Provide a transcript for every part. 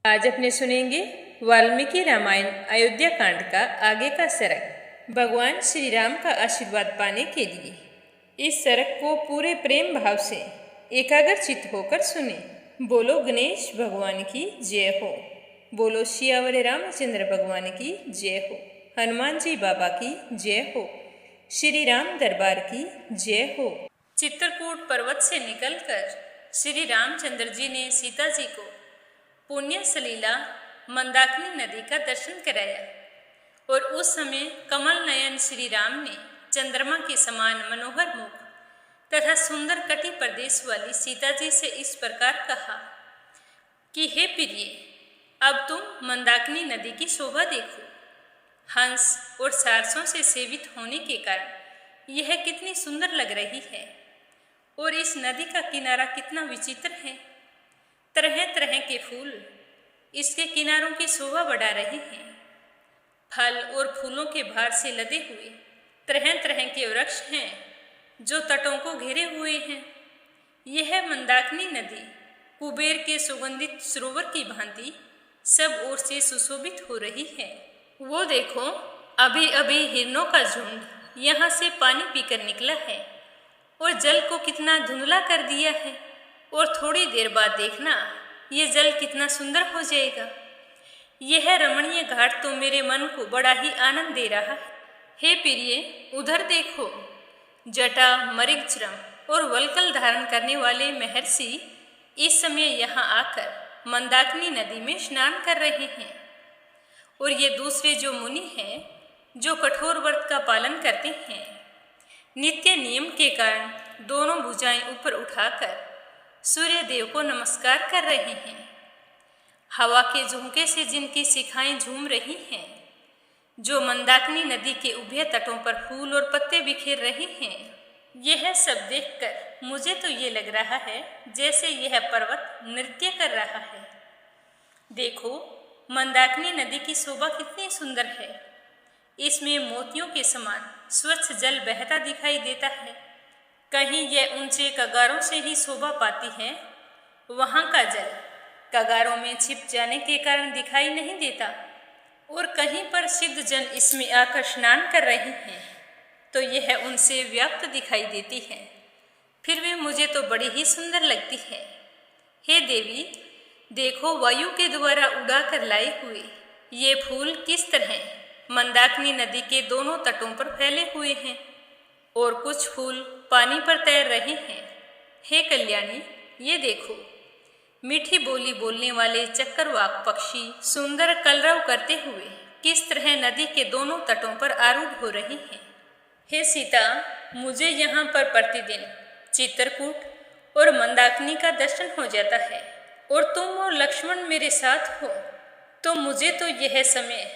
आज अपने सुनेंगे वाल्मीकि रामायण अयोध्या कांड का आगे का सरक। भगवान श्री राम का आशीर्वाद पाने के लिए इस सरक को पूरे प्रेम भाव से एकाग्रचित होकर सुने। बोलो गणेश भगवान की जय हो। बोलो सियावर रामचंद्र भगवान की जय हो। हनुमान जी बाबा की जय हो। श्री राम दरबार की जय हो। चित्रकूट पर्वत से निकलकर श्री रामचंद्र जी ने सीता जी को पुण्य सलीला मंदाकिनी नदी का दर्शन कराया और उस समय कमल नयन श्री राम ने चंद्रमा के समान मनोहर मुख तथा सुंदर कटी प्रदेश वाली सीता जी से इस प्रकार कहा कि हे प्रिय, अब तुम मंदाकिनी नदी की शोभा देखो। हंस और सारसों से सेवित होने के कारण यह कितनी सुंदर लग रही है और इस नदी का किनारा कितना विचित्र है। तरह तरह के फूल इसके किनारों की शोभा बढ़ा रहे हैं। फल और फूलों के भार से लदे हुए तरह तरह के वृक्ष हैं जो तटों को घेरे हुए हैं। यह मंदाकिनी नदी कुबेर के सुगंधित सरोवर की भांति सब ओर से सुशोभित हो रही है। वो देखो, अभी अभी हिरणों का झुंड यहाँ से पानी पीकर निकला है और जल को कितना धुंधला कर दिया है, और थोड़ी देर बाद देखना ये जल कितना सुंदर हो जाएगा। यह रमणीय घाट तो मेरे मन को बड़ा ही आनंद दे रहा है। हे प्रिय, उधर देखो, जटा मृगचर्म और वल्कल धारण करने वाले महर्षि इस समय यहाँ आकर मंदाकिनी नदी में स्नान कर रहे हैं। और ये दूसरे जो मुनि हैं जो कठोर व्रत का पालन करते हैं, नित्य नियम के कारण दोनों भुजाएं ऊपर उठाकर सूर्य देव को नमस्कार कर रहे हैं। हवा के झोंके से जिनकी शिखाएं झूम रही हैं, जो मंदाकिनी नदी के उभय तटों पर फूल और पत्ते बिखेर रहे हैं, यह सब देखकर मुझे तो ये लग रहा है जैसे यह पर्वत नृत्य कर रहा है। देखो, मंदाकिनी नदी की शोभा कितनी सुंदर है। इसमें मोतियों के समान स्वच्छ जल बहता दिखाई देता है। कहीं यह ऊंचे कगारों से ही शोभा पाती है, वहाँ का जल कगारों में छिप जाने के कारण दिखाई नहीं देता, और कहीं पर सिद्ध जन इसमें आकर स्नान कर रहे हैं तो यह उनसे व्याप्त दिखाई देती है। फिर भी मुझे तो बड़ी ही सुंदर लगती है। हे देवी, देखो, वायु के द्वारा उड़ा कर लाए हुए ये फूल किस तरह मंदाकिनी नदी के दोनों तटों पर फैले हुए हैं, और कुछ फूल पानी पर तैर रहे हैं। हे कल्याणी, ये देखो, मीठी बोली बोलने वाले चक्रवाक पक्षी सुंदर कलरव करते हुए किस तरह नदी के दोनों तटों पर आरूढ़ हो रहे हैं। हे सीता, मुझे यहाँ पर प्रतिदिन चित्रकूट और मंदाकिनी का दर्शन हो जाता है, और तुम और लक्ष्मण मेरे साथ हो, तो मुझे तो यह समय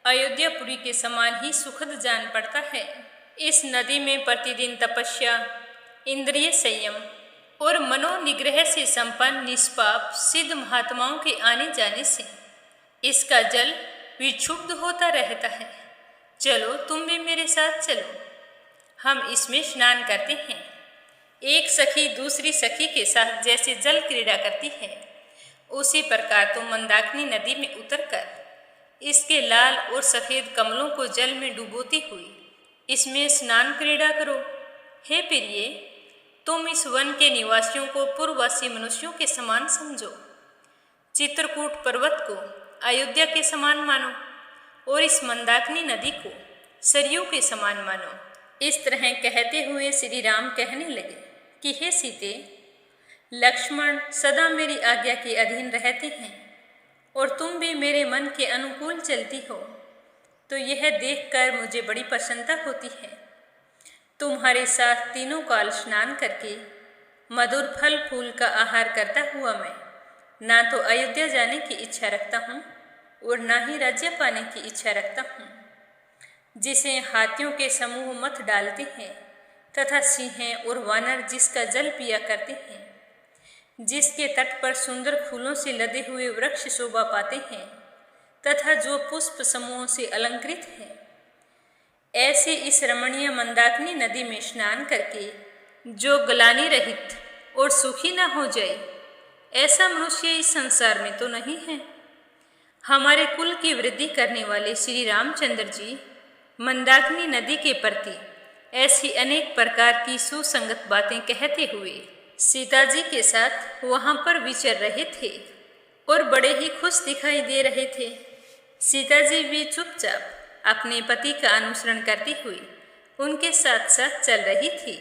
अयोध्यापुरी के समान ही सुखद जान पड़ता है। इस नदी में प्रतिदिन तपस्या, इंद्रिय संयम और मनोनिग्रह से संपन्न निष्पाप सिद्ध महात्माओं के आने जाने से इसका जल विक्षुब्ध होता रहता है। चलो, तुम भी मेरे साथ चलो, हम इसमें स्नान करते हैं। एक सखी दूसरी सखी के साथ जैसे जल क्रीड़ा करती है, उसी प्रकार तुम मंदाकिनी नदी में उतरकर इसके लाल और सफ़ेद कमलों को जल में डुबोती हुई इसमें स्नान क्रीड़ा करो। हे प्रिय, तुम इस वन के निवासियों को पूर्ववासी मनुष्यों के समान समझो, चित्रकूट पर्वत को अयोध्या के समान मानो, और इस मंदाकिनी नदी को सरयू के समान मानो। इस तरह कहते हुए श्री राम कहने लगे कि हे सीते, लक्ष्मण सदा मेरी आज्ञा के अधीन रहते हैं, और तुम भी मेरे मन के अनुकूल चलती हो, तो यह देखकर मुझे बड़ी प्रसन्नता होती है। तुम्हारे साथ तीनों काल स्नान करके मधुर फल फूल का आहार करता हुआ मैं ना तो अयोध्या जाने की इच्छा रखता हूँ और ना ही राज्य पाने की इच्छा रखता हूँ, जिसे हाथियों के समूह मत डालते हैं तथा सिंह और वानर जिसका जल पिया करते हैं, जिसके तट पर सुंदर फूलों से लदे हुए वृक्ष शोभा पाते हैं तथा जो पुष्प समूहों से अलंकृत है, ऐसे इस रमणीय मंदाकिनी नदी में स्नान करके जो ग्लानि रहित और सुखी न हो जाए, ऐसा मनुष्य इस संसार में तो नहीं है। हमारे कुल की वृद्धि करने वाले श्री रामचंद्र जी मंदाकिनी नदी के प्रति ऐसी अनेक प्रकार की सुसंगत बातें कहते हुए सीता जी के साथ वहां पर विचर रहे थे और बड़े ही खुश दिखाई दे रहे थे। सीता जी भी चुपचाप अपने पति का अनुसरण करती हुई उनके साथ साथ चल रही थी।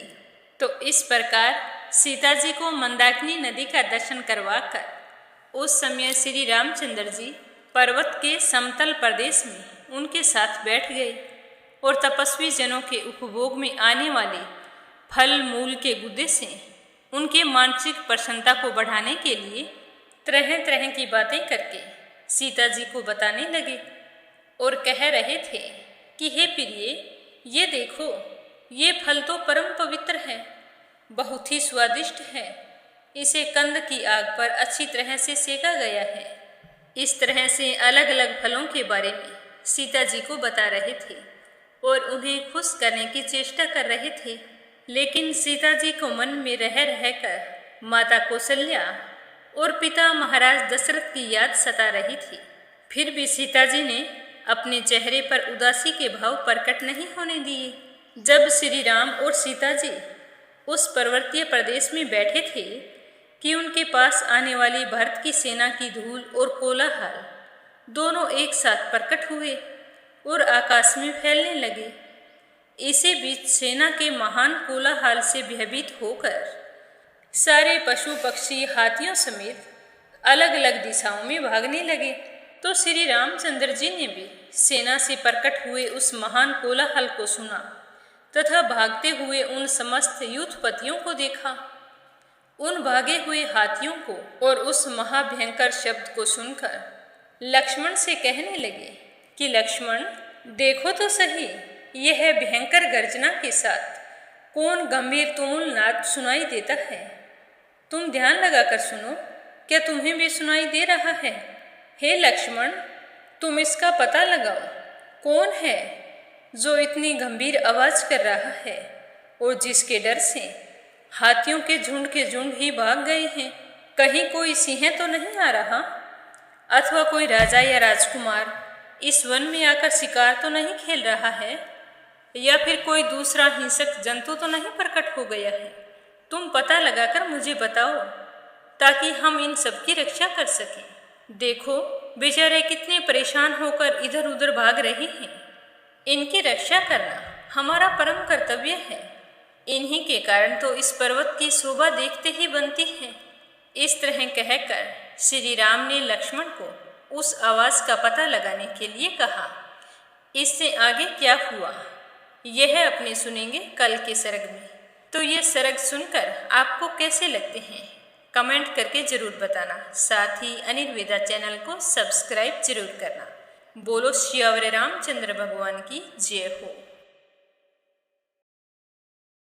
तो इस प्रकार सीता जी को मंदाकिनी नदी का दर्शन करवाकर उस समय श्री रामचंद्र जी पर्वत के समतल प्रदेश में उनके साथ बैठ गए और तपस्वी जनों के उपभोग में आने वाले फल मूल के गुदे से उनके मानसिक प्रसन्नता को बढ़ाने के लिए तरह तरह की बातें करके सीता जी को बताने लगे और कह रहे थे कि हे प्रिय, ये देखो, ये फल तो परम पवित्र है, बहुत ही स्वादिष्ट है। इसे कंद की आग पर अच्छी तरह से सेका गया है। इस तरह से अलग अलग फलों के बारे में सीता जी को बता रहे थे और उन्हें खुश करने की चेष्टा कर रहे थे। लेकिन सीता जी को मन में रह रहकर माता कौशल्या और पिता महाराज दशरथ की याद सता रही थी। फिर भी सीता जी ने अपने चेहरे पर उदासी के भाव प्रकट नहीं होने दिए। जब श्री राम और सीता जी उस पर्वतीय प्रदेश में बैठे थे कि उनके पास आने वाली भरत की सेना की धूल और कोलाहल दोनों एक साथ प्रकट हुए और आकाश में फैलने लगे। इसी बीच सेना के महान कोलाहल से भयभीत होकर सारे पशु पक्षी हाथियों समेत अलग अलग दिशाओं में भागने लगे। तो श्री रामचंद्र जी ने भी सेना से प्रकट हुए उस महान कोलाहल को सुना तथा भागते हुए उन समस्त युद्धपतियों को देखा। उन भागे हुए हाथियों को और उस महाभयंकर शब्द को सुनकर लक्ष्मण से कहने लगे कि लक्ष्मण, देखो तो सही, यह भयंकर गर्जना के साथ कौन गंभीर तुमुल नाद सुनाई देता है। तुम ध्यान लगाकर सुनो, क्या तुम्हें भी सुनाई दे रहा है? हे लक्ष्मण, तुम इसका पता लगाओ, कौन है जो इतनी गंभीर आवाज कर रहा है और जिसके डर से हाथियों के झुंड ही भाग गए हैं। कहीं कोई सिंह तो नहीं आ रहा, अथवा कोई राजा या राजकुमार इस वन में आकर शिकार तो नहीं खेल रहा है, या फिर कोई दूसरा हिंसक जंतु तो नहीं प्रकट हो गया है। तुम पता लगाकर मुझे बताओ ताकि हम इन सब की रक्षा कर सकें। देखो, बेचारे कितने परेशान होकर इधर उधर भाग रहे हैं। इनकी रक्षा करना हमारा परम कर्तव्य है। इन्हीं के कारण तो इस पर्वत की शोभा देखते ही बनती है। इस तरह कहकर श्री राम ने लक्ष्मण को उस आवाज का पता लगाने के लिए कहा। इससे आगे क्या हुआ यह अपने सुनेंगे कल के सर्ग में। तो ये सर्ग सुनकर आपको कैसे लगते हैं कमेंट करके जरूर बताना। साथ ही अनिर्वेदा चैनल को सब्सक्राइब जरूर करना। बोलो श्री रामचंद्र भगवान की जय हो।